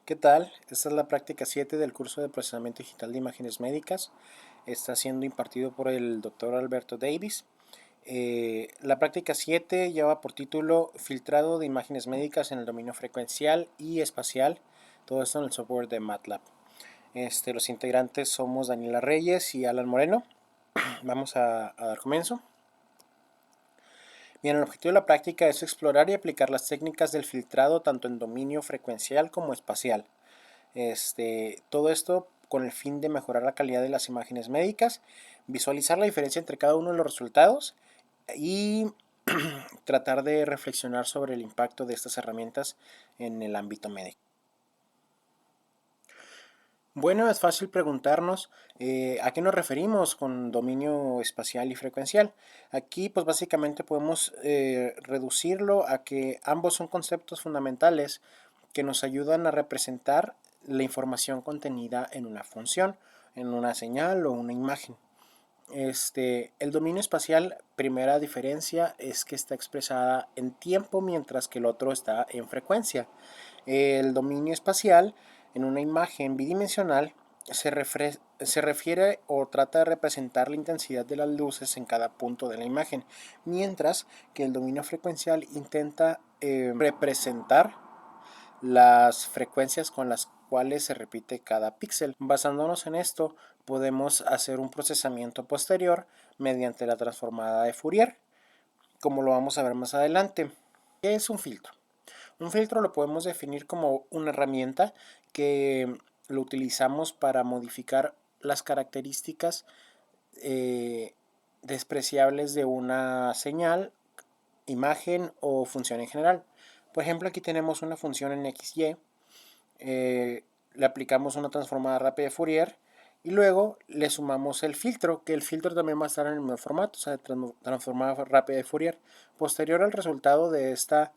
¿Qué tal? Esta es la práctica 7 del curso de procesamiento digital de imágenes médicas. Está siendo impartido por el doctor Alberto Davis. La práctica 7 lleva por título Filtrado de imágenes médicas en el dominio frecuencial y espacial. Todo esto en el software de MATLAB. Los integrantes somos Daniela Reyes y Alan Moreno. Vamos a dar comienzo. Bien, el objetivo de la práctica es explorar y aplicar las técnicas del filtrado tanto en dominio frecuencial como espacial. Todo esto con el fin de mejorar la calidad de las imágenes médicas, visualizar la diferencia entre cada uno de los resultados y tratar de reflexionar sobre el impacto de estas herramientas en el ámbito médico. Bueno, es fácil preguntarnos a qué nos referimos con dominio espacial y frecuencial. Aquí pues básicamente podemos reducirlo a que ambos son conceptos fundamentales que nos ayudan a representar la información contenida en una función, en una señal o una imagen. El dominio espacial, primera diferencia es que está expresada en tiempo mientras que el otro está en frecuencia. El dominio espacial en una imagen bidimensional se refiere o trata de representar la intensidad de las luces en cada punto de la imagen, mientras que el dominio frecuencial intenta representar las frecuencias con las cuales se repite cada píxel. Basándonos en esto, podemos hacer un procesamiento posterior mediante la transformada de Fourier, como lo vamos a ver más adelante. ¿Qué es un filtro? Un filtro lo podemos definir como una herramienta que lo utilizamos para modificar las características despreciables de una señal, imagen o función en general. Por ejemplo, aquí tenemos una función en XY, le aplicamos una transformada rápida de Fourier y luego le sumamos el filtro, que el filtro también va a estar en el mismo formato, o sea, transformada rápida de Fourier. Posterior al resultado de esta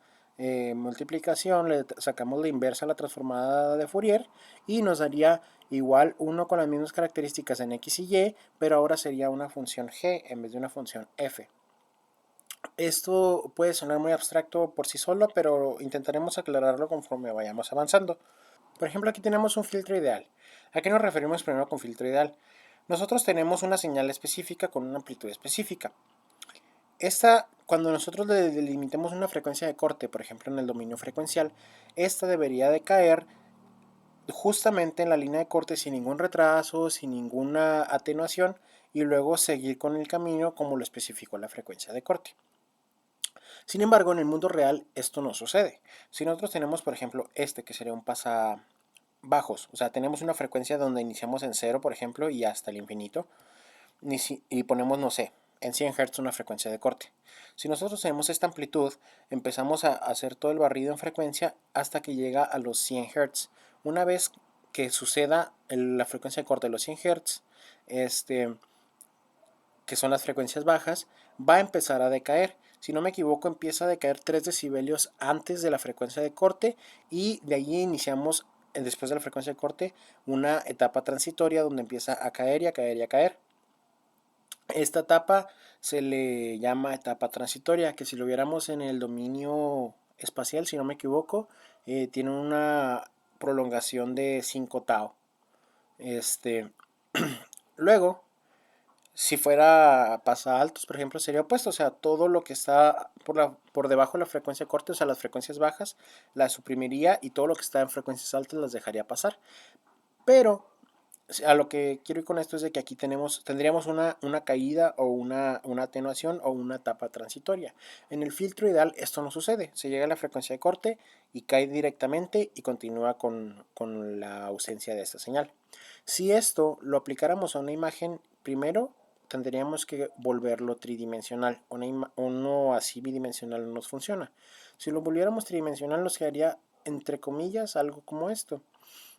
multiplicación, le sacamos la inversa a la transformada de Fourier y nos daría igual uno con las mismas características en X y Y, pero ahora sería una función G en vez de una función F. Esto puede sonar muy abstracto por sí solo, pero intentaremos aclararlo conforme vayamos avanzando. Por ejemplo, aquí tenemos un filtro ideal. ¿A qué nos referimos primero con filtro ideal? Nosotros tenemos una señal específica con una amplitud específica. Cuando nosotros le delimitemos una frecuencia de corte, por ejemplo en el dominio frecuencial, esta debería de caer justamente en la línea de corte sin ningún retraso, sin ninguna atenuación y luego seguir con el camino como lo especificó la frecuencia de corte. Sin embargo, en el mundo real esto no sucede. Si nosotros tenemos, por ejemplo, que sería un pasabajos, o sea, tenemos una frecuencia donde iniciamos en 0, por ejemplo, y hasta el infinito, y ponemos, no sé, en 100 Hz una frecuencia de corte. Si nosotros tenemos esta amplitud, empezamos a hacer todo el barrido en frecuencia hasta que llega a los 100 Hz. Una vez que suceda la frecuencia de corte de los 100 Hz, que son las frecuencias bajas, va a empezar a decaer. Si no me equivoco, empieza a decaer 3 decibelios antes de la frecuencia de corte y de ahí iniciamos, después de la frecuencia de corte, una etapa transitoria donde empieza a caer y a caer y a caer. Esta etapa se le llama etapa transitoria, que si lo viéramos en el dominio espacial, si no me equivoco, tiene una prolongación de 5 tau. Luego, si fuera pasa altos, por ejemplo, sería opuesto, o sea, todo lo que está por debajo de la frecuencia corte, o sea, las frecuencias bajas, las suprimiría y todo lo que está en frecuencias altas las dejaría pasar. Pero a lo que quiero ir con esto es de que aquí tendríamos una caída o una atenuación o una etapa transitoria. En el filtro ideal esto no sucede, se llega a la frecuencia de corte y cae directamente y continúa con la ausencia de esta señal. Si esto lo aplicáramos a una imagen, primero tendríamos que volverlo tridimensional. Uno así bidimensional no nos funciona. Si lo volviéramos tridimensional nos quedaría entre comillas algo como esto.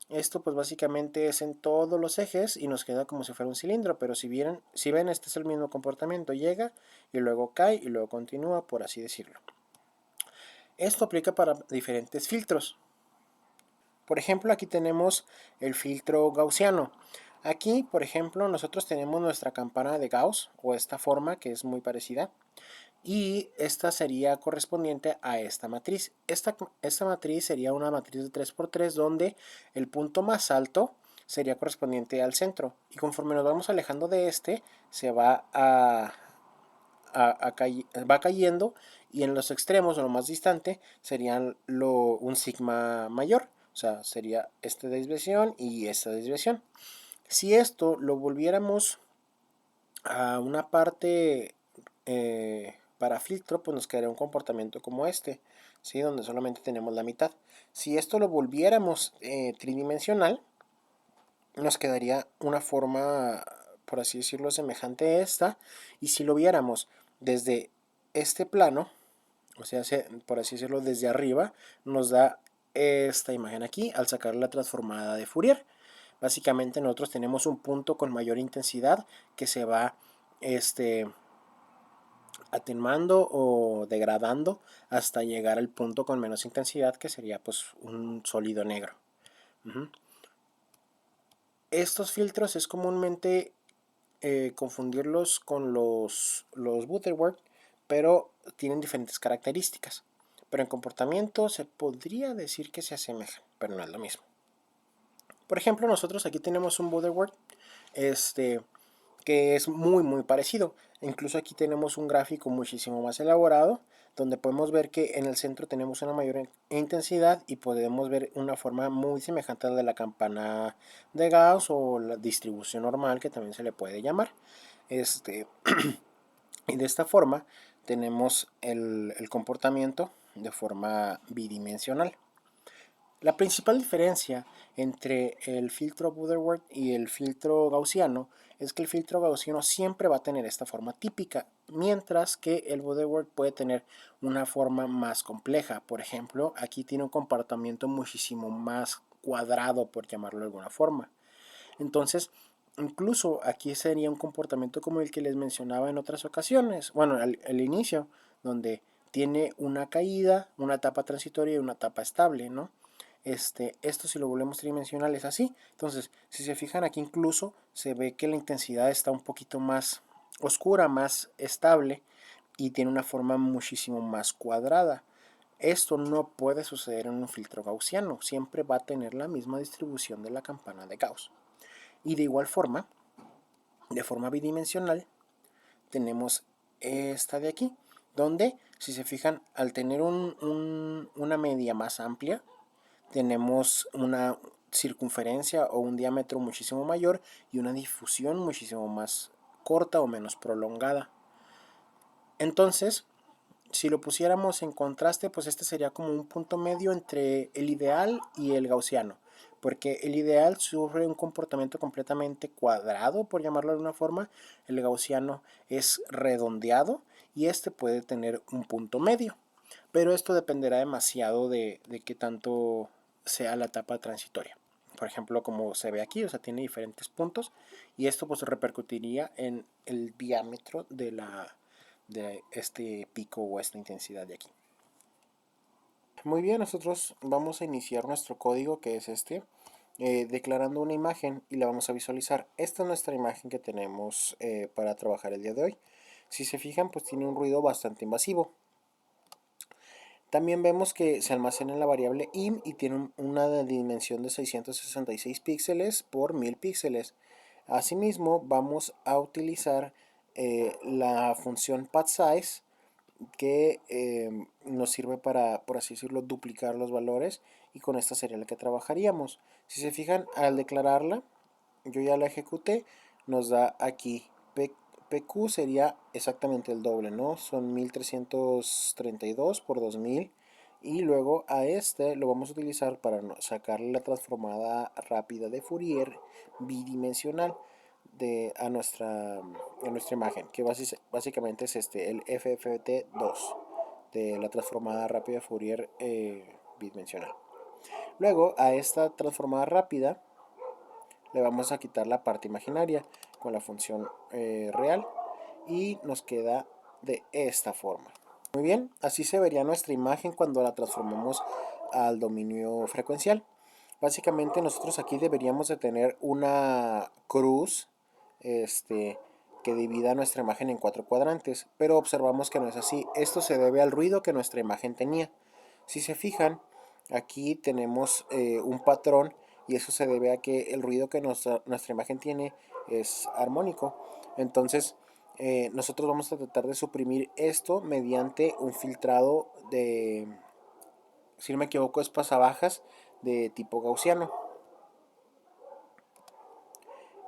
Esto pues básicamente es en todos los ejes y nos queda como si fuera un cilindro, pero si ven este es el mismo comportamiento, llega y luego cae y luego continúa, por así decirlo. Esto aplica para diferentes filtros. Por ejemplo, aquí tenemos el filtro gaussiano. Aquí, por ejemplo, nosotros tenemos nuestra campana de Gauss o esta forma que es muy parecida. y esta sería correspondiente a esta matriz. Esta matriz sería una matriz de 3×3 donde el punto más alto sería correspondiente al centro, y conforme nos vamos alejando de este se va va cayendo, y en los extremos o lo más distante serían un sigma mayor, o sea, sería esta desviación y esta desviación. Si esto lo volviéramos a una parte para filtro, pues nos quedaría un comportamiento como este, ¿sí? Donde solamente tenemos la mitad. Si esto lo volviéramos tridimensional, nos quedaría una forma, por así decirlo, semejante a esta. Y si lo viéramos desde este plano, o sea, por así decirlo, desde arriba, nos da esta imagen aquí al sacar la transformada de Fourier. Básicamente nosotros tenemos un punto con mayor intensidad que se va atenuando o degradando hasta llegar al punto con menos intensidad, que sería pues un sólido negro. Estos filtros es comúnmente confundirlos con los Butterworth, pero tienen diferentes características. Pero en comportamiento se podría decir que se asemejan, pero no es lo mismo. Por ejemplo, nosotros aquí tenemos un Butterworth que es muy parecido. Incluso aquí tenemos un gráfico muchísimo más elaborado, donde podemos ver que en el centro tenemos una mayor intensidad y podemos ver una forma muy semejante a la de la campana de Gauss o la distribución normal, que también se le puede llamar. Y de esta forma tenemos el comportamiento de forma bidimensional. La principal diferencia entre el filtro Butterworth y el filtro gaussiano es que el filtro gaussiano siempre va a tener esta forma típica, mientras que el Butterworth puede tener una forma más compleja. Por ejemplo, aquí tiene un comportamiento muchísimo más cuadrado, por llamarlo de alguna forma. Entonces, incluso aquí sería un comportamiento como el que les mencionaba en otras ocasiones, bueno, al inicio, donde tiene una caída, una etapa transitoria y una etapa estable, ¿no? Esto si lo volvemos tridimensional es así. Entonces, si se fijan aquí incluso se ve que la intensidad está un poquito más oscura, más estable, y tiene una forma muchísimo más cuadrada. Esto no puede suceder en un filtro gaussiano, siempre va a tener la misma distribución de la campana de Gauss. Y de igual forma, de forma bidimensional, tenemos esta de aquí, donde si se fijan, al tener una media más amplia, tenemos una circunferencia o un diámetro muchísimo mayor y una difusión muchísimo más corta o menos prolongada. Entonces, si lo pusiéramos en contraste, pues este sería como un punto medio entre el ideal y el gaussiano, porque el ideal sufre un comportamiento completamente cuadrado, por llamarlo de una forma. El gaussiano es redondeado y este puede tener un punto medio, pero esto dependerá demasiado de qué tanto sea la etapa transitoria. Por ejemplo, como se ve aquí, o sea, tiene diferentes puntos, y esto pues repercutiría en el diámetro de este pico o esta intensidad de aquí. Muy bien, nosotros vamos a iniciar nuestro código, que es declarando una imagen, y la vamos a visualizar. Esta es nuestra imagen que tenemos para trabajar el día de hoy. Si se fijan, pues tiene un ruido bastante invasivo. También vemos que se almacena en la variable im y tiene una dimensión de 666 píxeles por 1000 píxeles. Asimismo, vamos a utilizar la función pathSize, que nos sirve para, por así decirlo, duplicar los valores, y con esta sería la que trabajaríamos. Si se fijan, al declararla, yo ya la ejecuté, nos da aquí PQ sería exactamente el doble, ¿no? Son 1332 por 2000, y luego a este lo vamos a utilizar para sacarle la transformada rápida de Fourier bidimensional a nuestra imagen, que básicamente es el FFT2 de la transformada rápida de Fourier bidimensional. Luego a esta transformada rápida le vamos a quitar la parte imaginaria con la función real, y nos queda de esta forma. Muy bien, así se vería nuestra imagen cuando la transformamos al dominio frecuencial. Básicamente nosotros aquí deberíamos de tener una cruz que divida nuestra imagen en 4 cuadrantes, pero observamos que no es así. Esto se debe al ruido que nuestra imagen tenía. Si se fijan, aquí tenemos un patrón y eso se debe a que el ruido que nuestra imagen tiene es armónico. Entonces, nosotros vamos a tratar de suprimir esto mediante un filtrado de, si no me equivoco, es pasabajas de tipo gaussiano.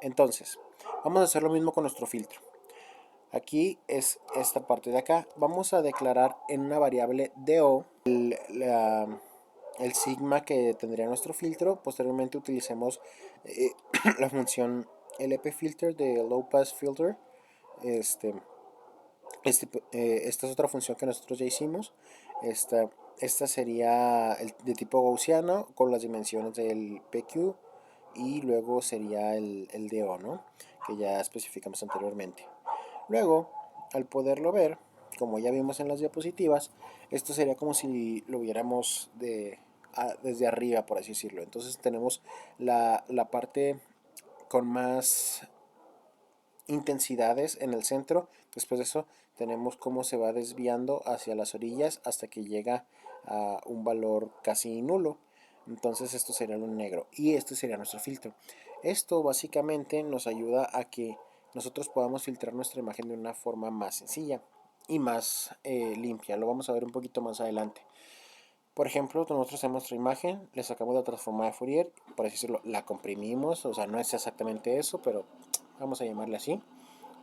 Entonces, vamos a hacer lo mismo con nuestro filtro. Aquí es esta parte de acá. Vamos a declarar en una variable DO el sigma que tendría nuestro filtro. Posteriormente utilicemos la función LPFilter de Low Pass Filter. Esta es otra función que nosotros ya hicimos. Esta sería de tipo gaussiano con las dimensiones del PQ y luego sería el DO, ¿no? Que ya especificamos anteriormente. Luego, al poderlo ver, como ya vimos en las diapositivas, esto sería como si lo viéramos desde arriba, por así decirlo. Entonces tenemos la parte con más intensidades en el centro. Después de eso tenemos cómo se va desviando hacia las orillas hasta que llega a un valor casi nulo. Entonces esto sería lo negro y este sería nuestro filtro. Esto básicamente nos ayuda a que nosotros podamos filtrar nuestra imagen de una forma más sencilla y más limpia. Lo vamos a ver un poquito más adelante. Por ejemplo, nosotros tenemos nuestra imagen, le sacamos la transformada de Fourier, por así decirlo, la comprimimos, o sea, no es exactamente eso, pero vamos a llamarle así.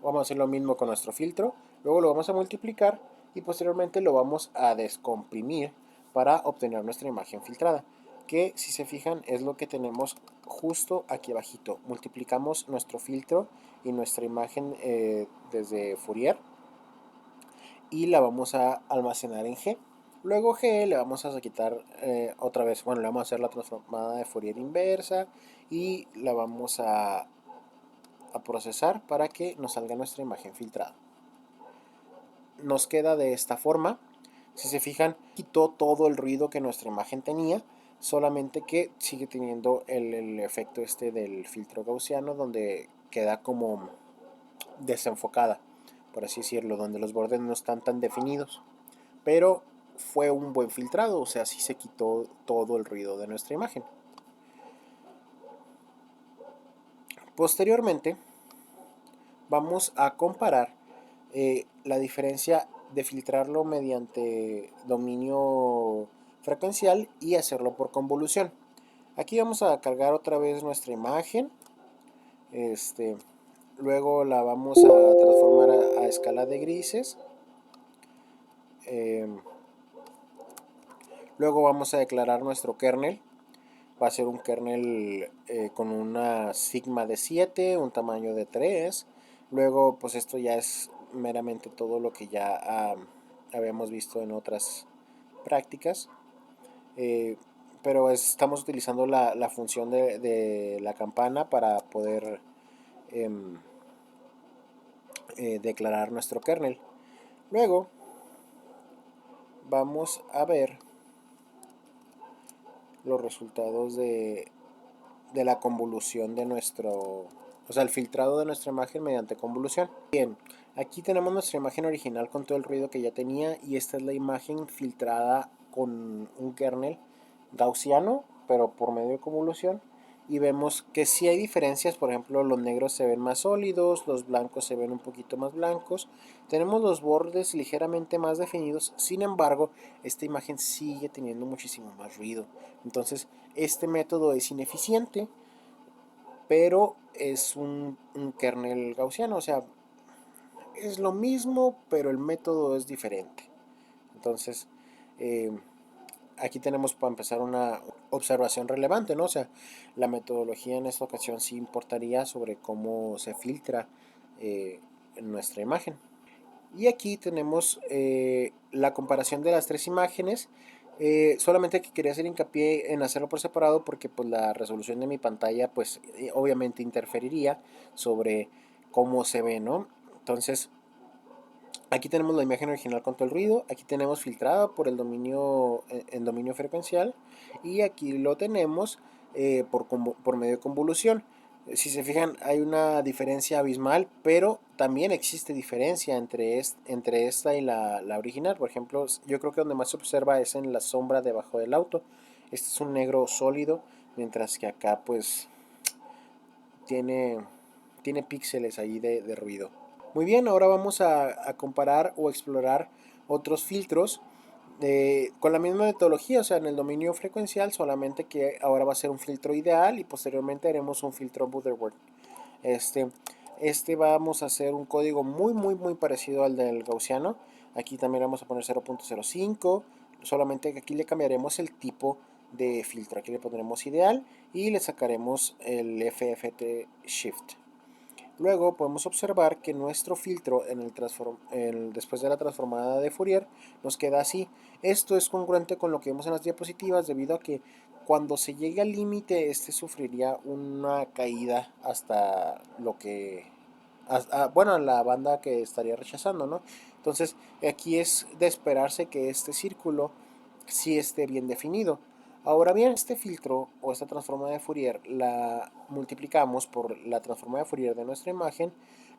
Vamos a hacer lo mismo con nuestro filtro, luego lo vamos a multiplicar y posteriormente lo vamos a descomprimir para obtener nuestra imagen filtrada, que si se fijan es lo que tenemos justo aquí abajito. Multiplicamos nuestro filtro y nuestra imagen desde Fourier y la vamos a almacenar en G. Luego G le vamos a quitar otra vez, bueno, le vamos a hacer la transformada de Fourier inversa y la vamos a procesar para que nos salga nuestra imagen filtrada. Nos queda de esta forma. Si se fijan, quitó todo el ruido que nuestra imagen tenía, solamente que sigue teniendo el efecto este del filtro gaussiano, donde queda como desenfocada, por así decirlo, donde los bordes no están tan definidos. Pero fue un buen filtrado, o sea, sí se quitó todo el ruido de nuestra imagen. Posteriormente, vamos a comparar la diferencia de filtrarlo mediante dominio frecuencial y hacerlo por convolución. Aquí vamos a cargar otra vez nuestra imagen. Luego la vamos a transformar a escala de grises. Luego vamos a declarar nuestro kernel. Va a ser un kernel con una sigma de 7, un tamaño de 3. Luego, pues esto ya es meramente todo lo que ya habíamos visto en otras prácticas. Pero estamos utilizando la función de la campana para poder declarar nuestro kernel. Luego, vamos a ver los resultados de la convolución de nuestro, o sea, el filtrado de nuestra imagen mediante convolución. Bien, aquí tenemos nuestra imagen original con todo el ruido que ya tenía y esta es la imagen filtrada con un kernel gaussiano, pero por medio de convolución. Y vemos que sí hay diferencias, por ejemplo, los negros se ven más sólidos, los blancos se ven un poquito más blancos. Tenemos los bordes ligeramente más definidos, sin embargo, esta imagen sigue teniendo muchísimo más ruido. Entonces, este método es ineficiente, pero es un kernel gaussiano, o sea, es lo mismo, pero el método es diferente. Entonces, aquí tenemos para empezar una observación relevante, ¿no? O sea, la metodología en esta ocasión sí importaría sobre cómo se filtra nuestra imagen. Y aquí tenemos la comparación de las tres imágenes. Solamente que quería hacer hincapié en hacerlo por separado porque pues la resolución de mi pantalla pues obviamente interferiría sobre cómo se ve, ¿no? Entonces aquí tenemos la imagen original con todo el ruido, aquí tenemos filtrado por el dominio en dominio frecuencial y aquí lo tenemos por medio de convolución. Si se fijan, hay una diferencia abismal, pero también existe diferencia entre esta y la original. Por ejemplo, yo creo que donde más se observa es en la sombra debajo del auto. Este es un negro sólido, mientras que acá pues tiene, tiene píxeles ahí de ruido. Muy bien, ahora vamos a comparar o explorar otros filtros con la misma metodología, o sea, en el dominio frecuencial, solamente que ahora va a ser un filtro ideal y posteriormente haremos un filtro Butterworth. Este, este vamos a hacer un código muy parecido al del gaussiano. Aquí también vamos a poner 0.05, solamente que aquí le cambiaremos el tipo de filtro. Aquí le pondremos ideal y le sacaremos el FFT Shift. Luego podemos observar que nuestro filtro después de la transformada de Fourier nos queda así. Esto es congruente con lo que vemos en las diapositivas debido a que cuando se llegue al límite este sufriría una caída hasta lo que bueno, la banda que estaría rechazando, ¿no? Entonces aquí es de esperarse que este círculo sí esté bien definido. Ahora bien, este filtro o esta transforma de Fourier la multiplicamos por la transforma de Fourier de nuestra imagen,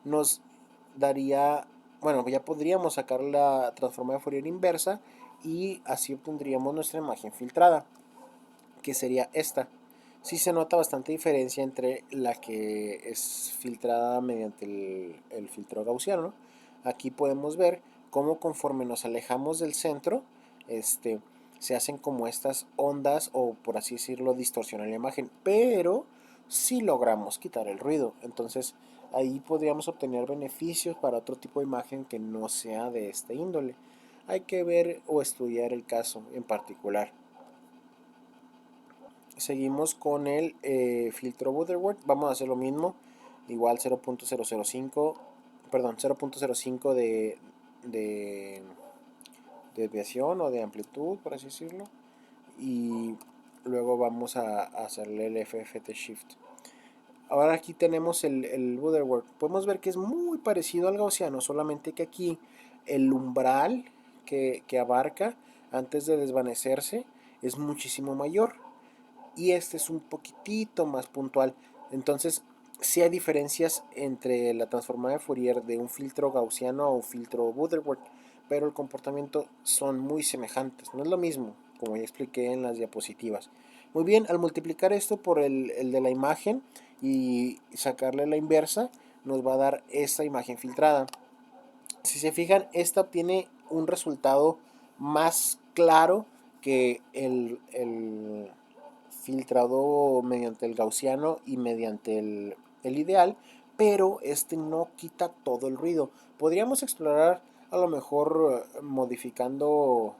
nos daría, bueno, ya podríamos sacar la transforma de Fourier inversa y así obtendríamos nuestra imagen filtrada, que sería esta. Sí se nota bastante diferencia entre la que es filtrada mediante el filtro gaussiano. Aquí podemos ver cómo conforme nos alejamos del centro, se hacen como estas ondas o por así decirlo distorsionan la imagen, pero sí logramos quitar el ruido. Entonces ahí podríamos obtener beneficios para otro tipo de imagen que no sea de esta índole. Hay que ver o estudiar el caso en particular. Seguimos con el filtro Butterworth. Vamos a hacer lo mismo. Igual 0.005, perdón, 0.05 de desviación o de amplitud, por así decirlo. Y luego vamos a hacerle el FFT Shift. Ahora aquí tenemos el Butterworth. Podemos ver que es muy parecido al gaussiano, solamente que aquí el umbral que abarca antes de desvanecerse es muchísimo mayor y este es un poquitito más puntual. Entonces, sí hay diferencias entre la transformada de Fourier de un filtro gaussiano a un filtro Butterworth, pero el comportamiento son muy semejantes. No es lo mismo, como ya expliqué en las diapositivas. Muy bien, al multiplicar esto por el de la imagen y sacarle la inversa, nos va a dar esta imagen filtrada. Si se fijan, esta obtiene un resultado más claro que el filtrado mediante el gaussiano y mediante el ideal, pero este no quita todo el ruido. Podríamos explorar a lo mejor modificando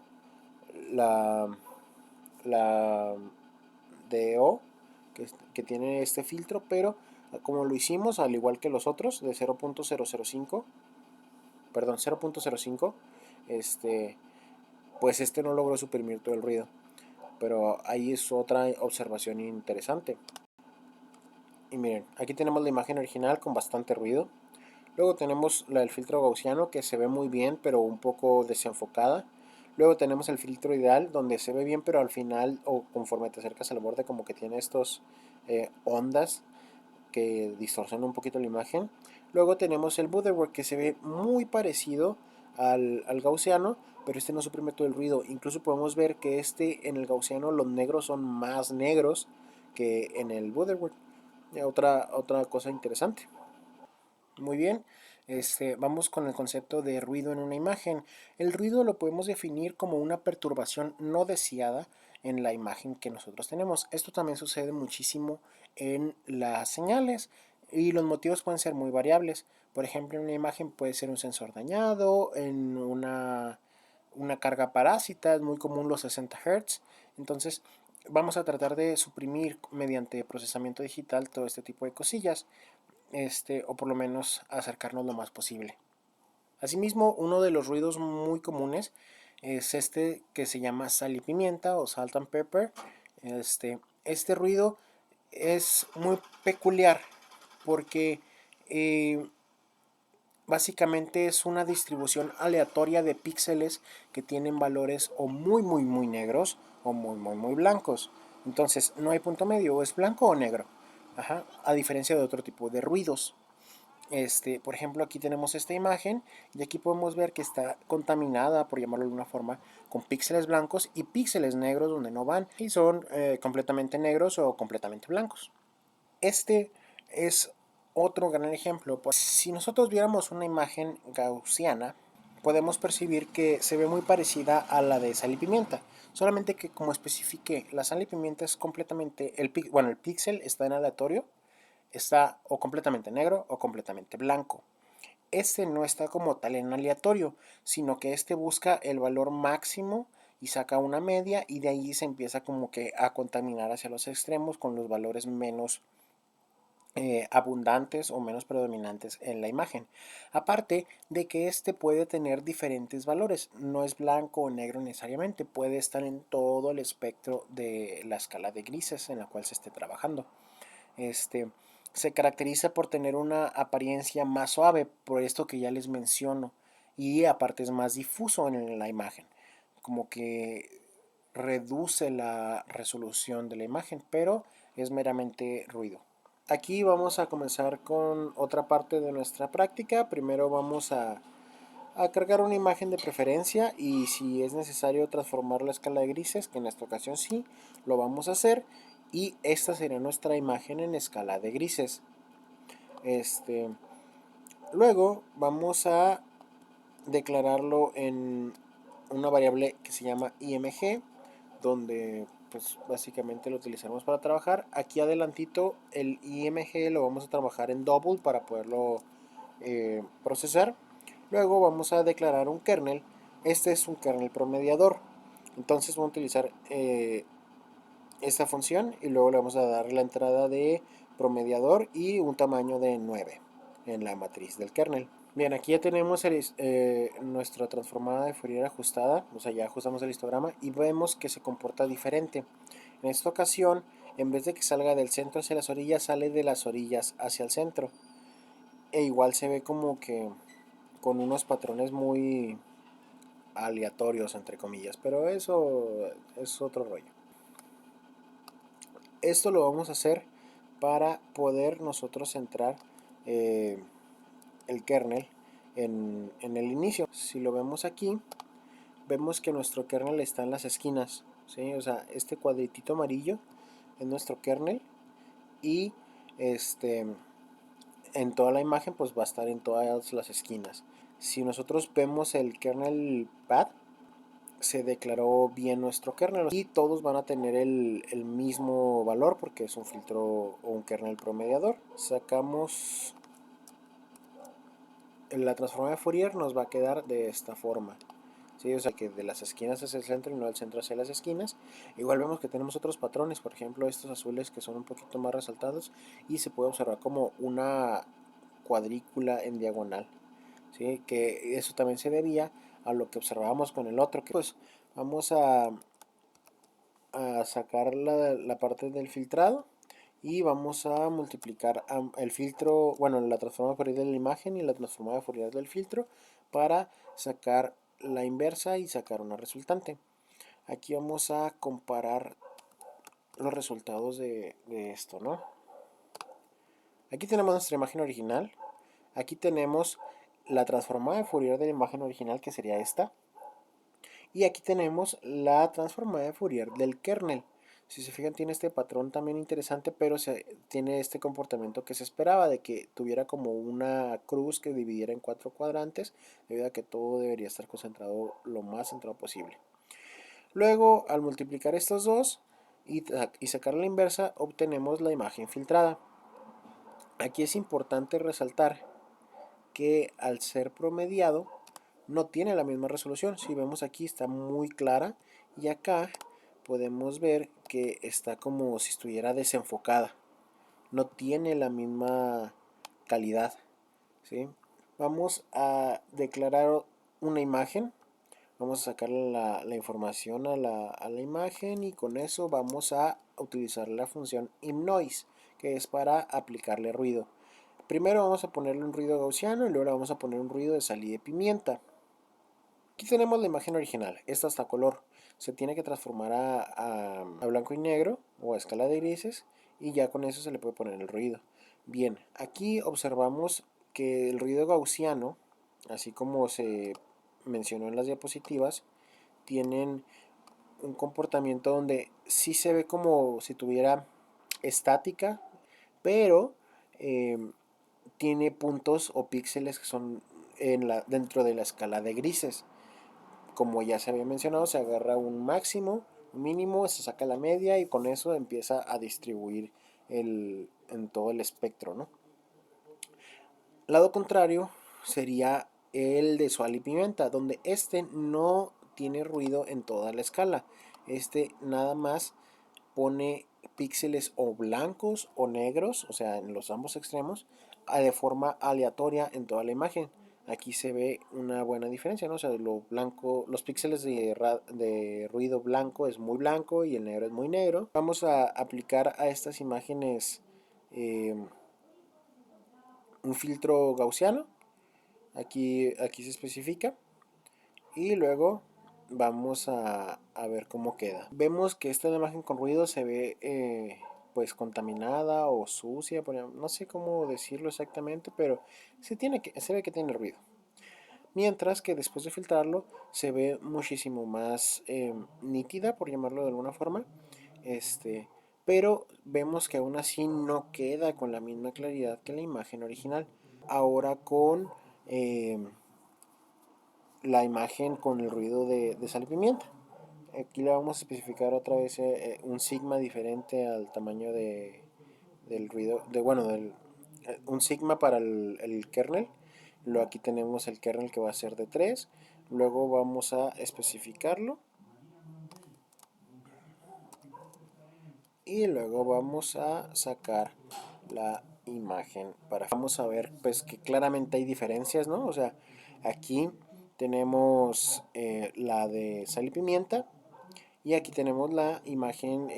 la, la DO que tiene este filtro, pero como lo hicimos al igual que los otros de 0.005, perdón, 0.05, pues este no logró suprimir todo el ruido. Pero ahí es otra observación interesante. Y miren, aquí tenemos la imagen original con bastante ruido. Luego tenemos la del filtro gaussiano que se ve muy bien pero un poco desenfocada. Luego tenemos el filtro ideal donde se ve bien pero al final o conforme te acercas al borde como que tiene estos ondas que distorsionan un poquito la imagen. Luego tenemos el Butterworth que se ve muy parecido al gaussiano, pero este no suprime todo el ruido. Incluso podemos ver que en el gaussiano los negros son más negros que en el Butterworth. Otra cosa interesante. Muy bien, vamos con el concepto de ruido en una imagen. El ruido lo podemos definir como una perturbación no deseada en la imagen que nosotros tenemos. Esto también sucede muchísimo en las señales y los motivos pueden ser muy variables. Por ejemplo, en una imagen puede ser un sensor dañado, en una carga parásita, es muy común los 60 Hz. Entonces, vamos a tratar de suprimir mediante procesamiento digital todo este tipo de cosillas, o por lo menos acercarnos lo más posible. Asimismo, uno de los ruidos muy comunes es este que se llama sal y pimienta o salt and pepper. Este ruido es muy peculiar porque eh, básicamente es una distribución aleatoria de píxeles que tienen valores o muy negros o muy blancos. Entonces no hay punto medio, o es blanco o negro. Ajá, a diferencia de otro tipo de ruidos. Por ejemplo, aquí tenemos esta imagen y aquí podemos ver que está contaminada, por llamarlo de una forma, con píxeles blancos y píxeles negros donde no van y son completamente negros o completamente blancos. Este es otro gran ejemplo. Pues, si nosotros viéramos una imagen gaussiana, podemos percibir que se ve muy parecida a la de sal y pimienta. Solamente que, como especifique, la sal y pimienta es completamente, el píxel está en aleatorio, está o completamente negro o completamente blanco. Este no está como tal en aleatorio, sino que este busca el valor máximo y saca una media y de ahí se empieza como que a contaminar hacia los extremos con los valores menos abundantes o menos predominantes en la imagen. Aparte de que este puede tener diferentes valores, no es blanco o negro necesariamente, puede estar en todo el espectro de la escala de grises en la cual se esté trabajando. Este se caracteriza por tener una apariencia más suave, por esto que ya les menciono, y aparte es más difuso en la imagen, como que reduce la resolución de la imagen, pero es meramente ruido. Aquí vamos a comenzar con otra parte de nuestra práctica. Primero vamos a cargar una imagen de preferencia y si es necesario transformar la escala de grises, que en esta ocasión sí, lo vamos a hacer. Y esta sería nuestra imagen en escala de grises. Este, Luego vamos a declararlo en una variable que se llama img, donde pues básicamente lo utilizaremos para trabajar. Aquí adelantito el img lo vamos a trabajar en double para poderlo procesar. Luego vamos a declarar un kernel. Este es un kernel promediador. Entonces vamos a utilizar esta función y luego le vamos a dar la entrada de promediador y un tamaño de 9 en la matriz del kernel. Bien, aquí ya tenemos nuestra transformada de Fourier ajustada, o sea, ya ajustamos el histograma y vemos que se comporta diferente. En esta ocasión, en vez de que salga del centro hacia las orillas, sale de las orillas hacia el centro. E igual se ve como que con unos patrones muy aleatorios, entre comillas, pero eso es otro rollo. Esto lo vamos a hacer para poder nosotros centrar el kernel en el inicio. Si lo vemos aquí, vemos que nuestro kernel está en las esquinas, ¿sí? O sea, este cuadritito amarillo es nuestro kernel y en toda la imagen pues va a estar en todas las esquinas. Si nosotros vemos el kernel path, se declaró bien nuestro kernel y todos van a tener el mismo valor porque es un filtro o un kernel promediador. Sacamos la transformada de Fourier, nos va a quedar de esta forma. ¿Sí? O sea que de las esquinas hacia el centro y no del centro hacia las esquinas. Igual vemos que tenemos otros patrones, por ejemplo estos azules que son un poquito más resaltados y se puede observar como una cuadrícula en diagonal, ¿sí? Que eso también se debía a lo que observábamos con el otro, que pues vamos a sacar la parte del filtrado y vamos a multiplicar el filtro, bueno, la transformada Fourier de la imagen y la transformada Fourier del filtro para sacar la inversa y sacar una resultante. Aquí vamos a comparar los resultados de esto, ¿no? Aquí tenemos nuestra imagen original. Aquí tenemos la transformada de Fourier de la imagen original, que sería esta. Y aquí tenemos la transformada de Fourier del kernel. Si se fijan, tiene este patrón también interesante, pero tiene este comportamiento que se esperaba, de que tuviera como una cruz que dividiera en 4 cuadrantes, debido a que todo debería estar concentrado lo más centrado posible. Luego, al multiplicar estos dos y sacar la inversa, obtenemos la imagen filtrada. Aquí es importante resaltar que al ser promediado no tiene la misma resolución. Si vemos aquí está muy clara y acá podemos ver que está como si estuviera desenfocada. No tiene la misma calidad, ¿sí? Vamos a declarar una imagen. Vamos a sacar la información a la imagen y con eso vamos a utilizar la función imNoise, que es para aplicarle ruido. Primero vamos a ponerle un ruido gaussiano y luego le vamos a poner un ruido de sal y de pimienta. Aquí tenemos la imagen original, esta está a color, se tiene que transformar a blanco y negro o a escala de grises y ya con eso se le puede poner el ruido. Bien, aquí observamos que el ruido gaussiano, así como se mencionó en las diapositivas, tienen un comportamiento donde sí se ve como si tuviera estática, pero eh, tiene puntos o píxeles que son dentro de la escala de grises. Como ya se había mencionado, se agarra un máximo, un mínimo, se saca la media y con eso empieza a distribuir en todo el espectro, ¿no? Lado contrario sería el de sal y pimienta, donde este no tiene ruido en toda la escala. Este nada más pone píxeles o blancos o negros, o sea, en los ambos extremos, de forma aleatoria en toda la imagen. Aquí se ve una buena diferencia, ¿no? O sea, lo blanco, los píxeles de ruido blanco es muy blanco y el negro es muy negro. Vamos a aplicar a estas imágenes eh, un filtro gaussiano. Aquí se especifica. Y luego vamos a ver cómo queda. Vemos que esta imagen con ruido se ve pues contaminada o sucia, no sé cómo decirlo exactamente, pero se ve que tiene ruido. Mientras que después de filtrarlo se ve muchísimo más nítida, por llamarlo de alguna forma. Pero vemos que aún así no queda con la misma claridad que la imagen original. Ahora con la imagen con el ruido de sal y pimienta. Aquí le vamos a especificar otra vez un sigma diferente al tamaño del ruido, un sigma para el kernel. Luego aquí tenemos el kernel que va a ser de 3. Luego vamos a especificarlo. Y luego vamos a sacar la imagen vamos a ver pues que claramente hay diferencias, ¿no? O sea, aquí tenemos la de sal y pimienta y aquí tenemos la imagen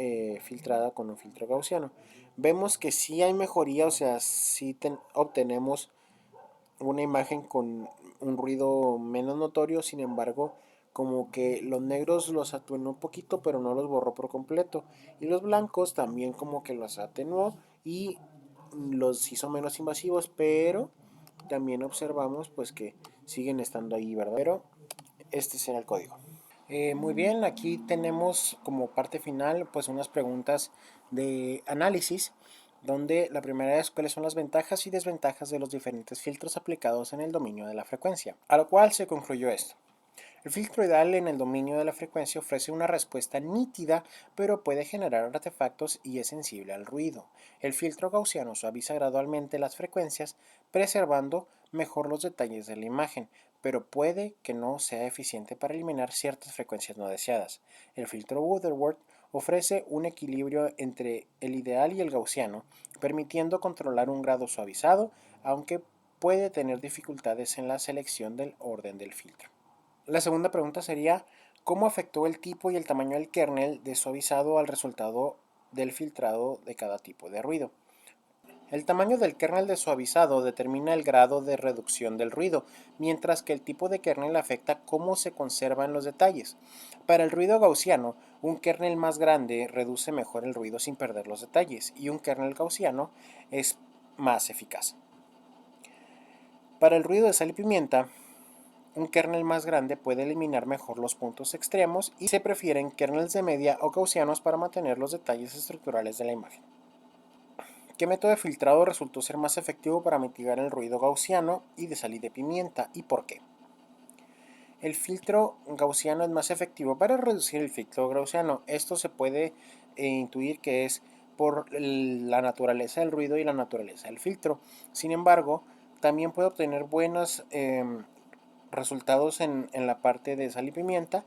filtrada con un filtro gaussiano. Vemos que sí hay mejoría, o sea, sí obtenemos una imagen con un ruido menos notorio, sin embargo, como que los negros los atenuó un poquito, pero no los borró por completo. Y los blancos también como que los atenuó y los hizo menos invasivos, pero también observamos pues que siguen estando ahí, ¿verdad? Pero este será el código. Muy bien, aquí tenemos como parte final pues unas preguntas de análisis, donde la primera es cuáles son las ventajas y desventajas de los diferentes filtros aplicados en el dominio de la frecuencia, a lo cual se concluyó esto. El filtro ideal en el dominio de la frecuencia ofrece una respuesta nítida, pero puede generar artefactos y es sensible al ruido. El filtro gaussiano suaviza gradualmente las frecuencias, preservando mejor los detalles de la imagen, pero puede que no sea eficiente para eliminar ciertas frecuencias no deseadas. El filtro Butterworth ofrece un equilibrio entre el ideal y el gaussiano, permitiendo controlar un grado suavizado, aunque puede tener dificultades en la selección del orden del filtro. La segunda pregunta sería, ¿cómo afectó el tipo y el tamaño del kernel de suavizado al resultado del filtrado de cada tipo de ruido? El tamaño del kernel de suavizado determina el grado de reducción del ruido, mientras que el tipo de kernel afecta cómo se conservan los detalles. Para el ruido gaussiano, un kernel más grande reduce mejor el ruido sin perder los detalles, y un kernel gaussiano es más eficaz. Para el ruido de sal y pimienta, un kernel más grande puede eliminar mejor los puntos extremos y se prefieren kernels de media o gaussianos para mantener los detalles estructurales de la imagen. ¿Qué método de filtrado resultó ser más efectivo para mitigar el ruido gaussiano y de sal y de pimienta y por qué? El filtro gaussiano es más efectivo para reducir el filtro gaussiano. Esto se puede intuir que es por la naturaleza del ruido y la naturaleza del filtro. Sin embargo, también puede obtener buenos resultados en la parte de sal y pimienta,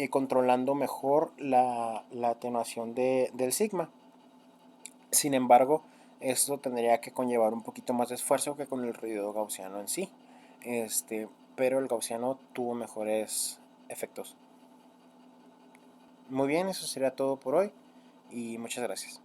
controlando mejor la atenuación del sigma. Sin embargo, esto tendría que conllevar un poquito más de esfuerzo que con el ruido gaussiano en sí. Pero el gaussiano tuvo mejores efectos. Muy bien, eso sería todo por hoy y muchas gracias.